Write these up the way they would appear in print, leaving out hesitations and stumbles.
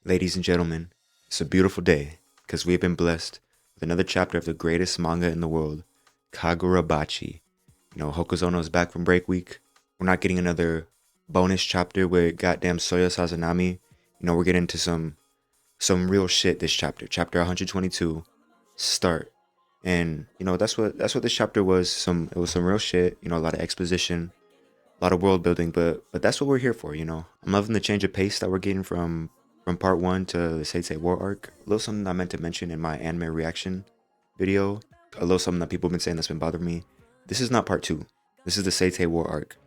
Ladies and gentlemen, it's a beautiful day because we have been blessed with another chapter of the greatest manga in the world, Kagurabachi. Hokuzono is back from break week. We're not getting another bonus chapter with goddamn Soya Sazanami. We're getting into some real shit this chapter. Chapter 122, start. And that's what this chapter was. It was some real shit. A lot of exposition, a lot of world building, but that's what we're here for. I'm loving the change of pace that we're getting from part one to the Seitei War arc. A little something I meant to mention in my anime reaction video. A little something that people have been saying that's been bothering me. This is not part two. This is the Seitei War arc.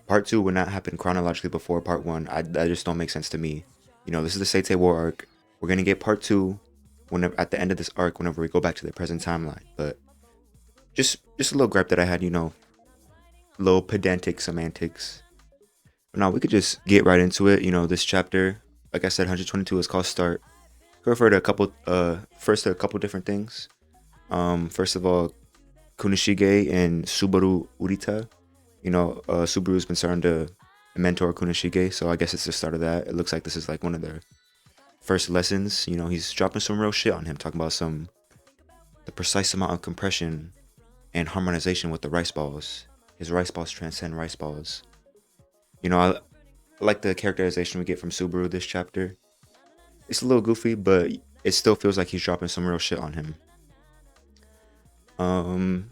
Part two would not happen chronologically before part one. That just don't make sense to me. This is the Seitei War arc. We're gonna get part two whenever at the end of this arc, whenever we go back to the present timeline. But just a little gripe that I had, little pedantic semantics. But now we could just get right into it. This chapter, like I said, 122 is called Start. Refer to a couple different things. First of all, Kunishige and Subaru Urita. Subaru's been starting to mentor Kunishige, so I guess it's the start of that. It looks like this is like one of their first lessons. He's dropping some real shit on him, talking about the precise amount of compression and harmonization with the rice balls. His rice balls transcend rice balls. I like the characterization we get from Subaru this chapter. It's a little goofy, but it still feels like he's dropping some real shit on him. A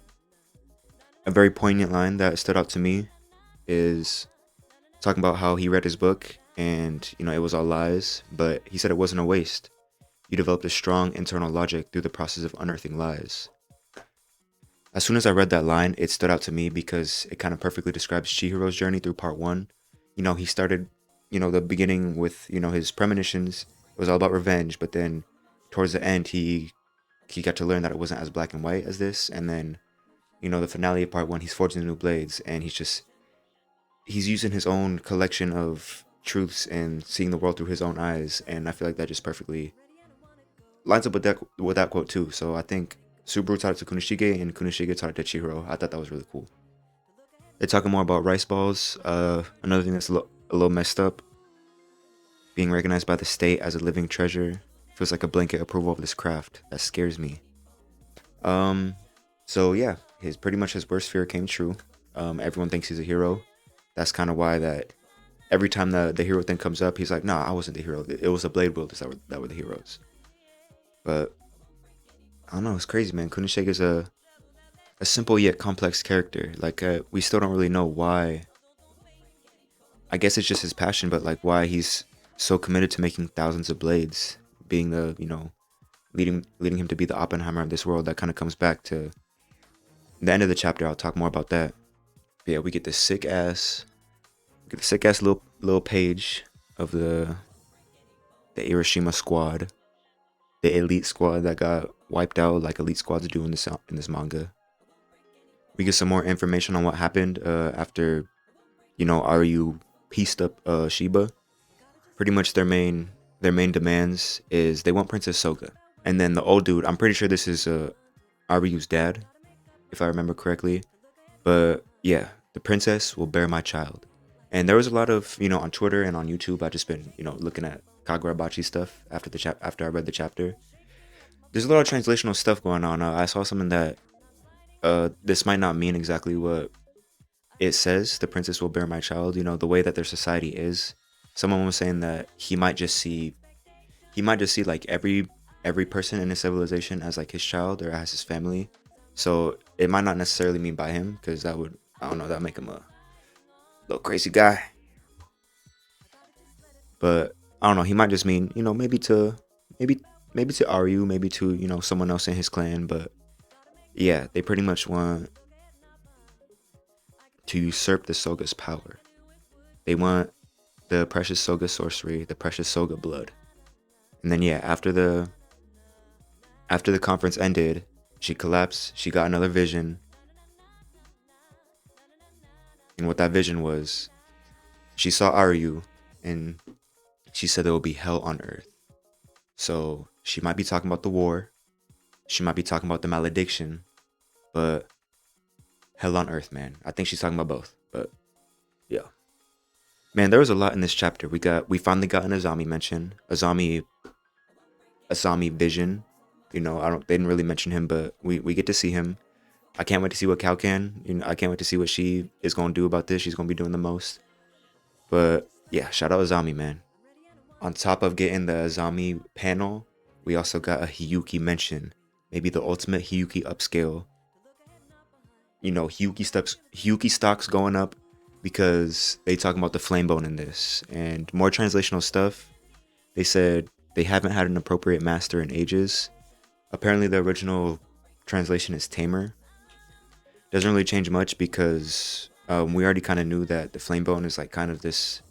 very poignant line that stood out to me is talking about how he read his book and, it was all lies, but he said it wasn't a waste. You developed a strong internal logic through the process of unearthing lies. As soon as I read that line, it stood out to me because it kind of perfectly describes Chihiro's journey through part one. He started, the beginning with, his premonitions. It was all about revenge, but then towards the end, he got to learn that it wasn't as black and white as this. And then, the finale of part one, he's forging the new blades, and he's using his own collection of truths and seeing the world through his own eyes. And I feel like that just perfectly lines up with that quote too. So I think Subaru taught it to Kunishige, and Kunishige taught it to Chihiro. I thought that was really cool. They're talking more about rice balls. Another thing that's a little messed up. Being recognized by the state as a living treasure feels like a blanket approval of this craft. That scares me. So yeah, pretty much his worst fear came true. Everyone thinks he's a hero. That's kind of why that every time the hero thing comes up, he's like, nah, I wasn't the hero. It was the blade wielders that were the heroes. But I don't know, it's crazy, man. Kunishige is a simple yet complex character. Like, we still don't really know why. I guess it's just his passion, but like why he's so committed to making thousands of blades, being the, leading him to be the Oppenheimer of this world. That kind of comes back to the end of the chapter. I'll talk more about that. But yeah, we get this sick ass little page of the Hiroshima squad, the elite squad that got wiped out like elite squads do in this manga. We get some more information on what happened after, Aryu pieced up Shiba. Pretty much their main demands is they want Princess Soga. And then the old dude, I'm pretty sure this is Aryu's dad, if I remember correctly. But yeah, the princess will bear my child. And there was a lot of, on Twitter and on YouTube, I've just been, looking at Kagurabachi stuff after I read the chapter. There's a lot of translational stuff going on. I saw something that this might not mean exactly what it says. The princess will bear my child. The way that their society is. Someone was saying that he might just see like every person in his civilization as like his child or as his family. So it might not necessarily mean by him, because that would, I don't know, that make him a little crazy guy. But I don't know, he might just mean, maybe to Aryu, maybe to, someone else in his clan. But yeah, they pretty much want to usurp the Soga's power. They want the precious Soga sorcery, the precious Soga blood. And then yeah, after the conference ended, she collapsed, she got another vision. And what that vision was, she saw Aryu, and she said there will be hell on earth. So she might be talking about the war, she might be talking about the malediction, but hell on earth, man. I think she's talking about both, but yeah. Man, there was a lot in this chapter. We finally got an Azami mention. Azami Vision. You know, I don't they didn't really mention him, but we get to see him. I can't wait to see what Cal can. You know, I can't wait to see what she is gonna do about this. She's gonna be doing the most. But yeah, shout out Azami, man. On top of getting the Azami panel, we also got a Hiyuki mention. Maybe the ultimate Hiyuki upscale. You know, Hiyuki stocks going up because they talking about the flame bone in this. And more translational stuff. They said they haven't had an appropriate master in ages. Apparently the original translation is tamer. Doesn't really change much because we already kind of knew that the flame bone is like kind of this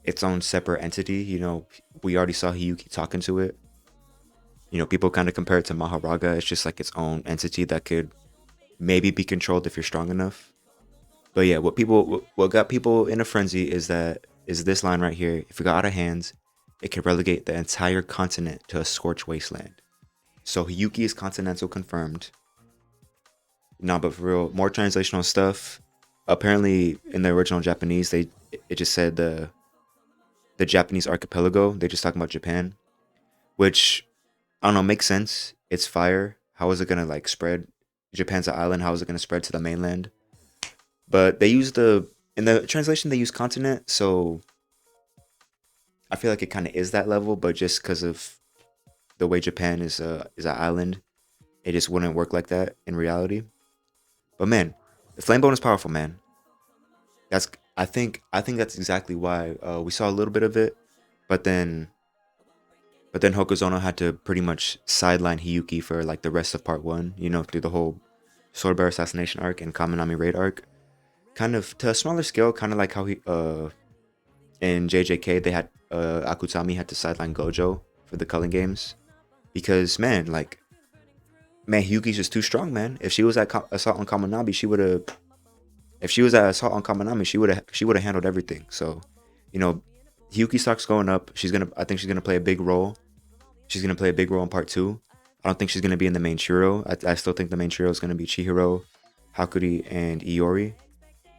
its own separate entity. You know, we already saw Hiyuki talking to it. You know, people kind of compare it to Maharaga. It's just like its own entity that could maybe be controlled if you're strong enough. But yeah, what got people in a frenzy is this line right here. If it got out of hands, it could relegate the entire continent to a scorched wasteland. So Hiyuki is continental confirmed. Nah, but for real, more translational stuff. Apparently, in the original Japanese, it just said the Japanese archipelago. They just talking about Japan, which I don't know, makes sense. It's fire. How is it gonna like spread? Japan's an island. How is it gonna spread to the mainland? But they use in the translation they use continent, so I feel like it kind of is that level. But just because of the way Japan is an island, it just wouldn't work like that in reality. But man, the flame bone is powerful, man. That's I think that's exactly why we saw a little bit of it, but then Hokuzono had to pretty much sideline Hiyuki for like the rest of part one. You know, through the whole Sword Bear assassination arc and Kaminami raid arc. Kind of to a smaller scale, kind of like how he in JJK they had Akutami had to sideline Gojo for the Culling games because man, Hiyuki's just too strong, man. If she was at Assault on Kaminami, she would have. If she was at Assault on Kaminami, she would have handled everything. So, you know, Hiyuki stock's going up. I think she's gonna play a big role. She's gonna play a big role in part two. I don't think she's gonna be in the main trio. I still think the main trio is gonna be Chihiro, Hakuri, and Iori.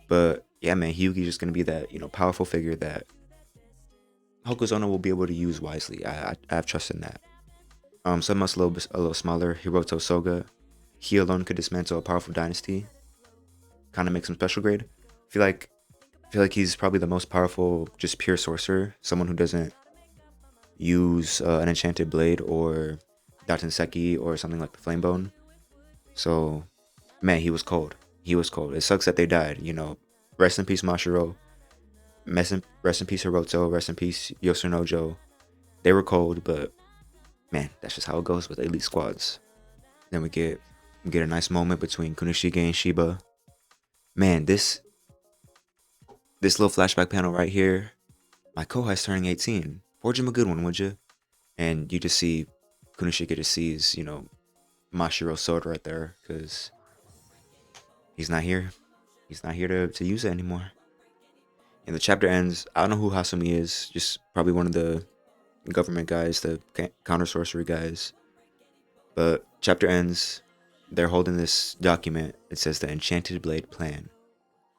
But yeah, man, Hyugi's just gonna be that powerful figure that Hokuzono will be able to use wisely. I have trust in that. Someone else a little smaller, Hiroto Soga. He alone could dismantle a powerful dynasty. Kind of makes him special grade. I feel like he's probably the most powerful, just pure sorcerer. Someone who doesn't use an enchanted blade or Datenseki or something like the Flame Bone. So, man, he was cold. He was cold. It sucks that they died. You know, rest in peace, Mashiro. Rest in peace, Hiroto. Rest in peace, Yosunojo. They were cold, but man, that's just how it goes with elite squads. Then we get a nice moment between Kunoshige and Shiba. Man, this little flashback panel right here. My Kohai's turning 18. Forge him a good one, would you? And you just see Kunoshige just sees, Mashiro's sword right there, because he's not here. He's not here to use it anymore. And the chapter ends. I don't know who Hasumi is. Just probably one of the government guys, the counter sorcery guys. But chapter ends. They're holding this document. It says the Enchanted Blade Plan.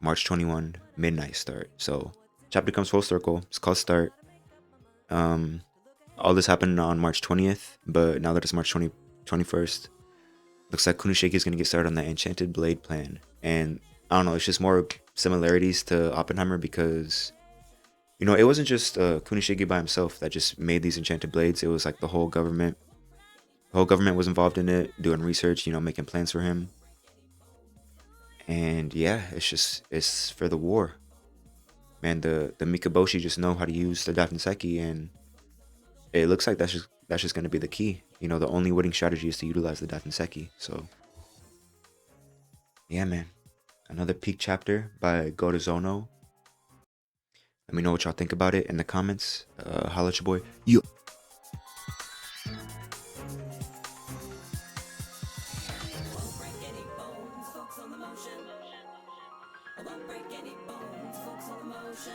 March 21, midnight start. So chapter comes full circle. It's called Start. All this happened on March 20th, but now that it's March 21st, looks like Kunoshige is going to get started on the Enchanted Blade Plan. And I don't know, it's just more similarities to Oppenheimer because, it wasn't just Kunoshige by himself that just made these enchanted blades. It was like the whole government. The whole government was involved in it, doing research, making plans for him. And yeah, it's for the war. Man, the Mikaboshi just know how to use the Datenseki, and it looks like that's just going to be the key. The only winning strategy is to utilize the Datenseki. So yeah, man. Another peak chapter by Gotozono. Let me know what y'all think about it in the comments. Holla at your boy. Yo. I won't break any bones, focus on the motion.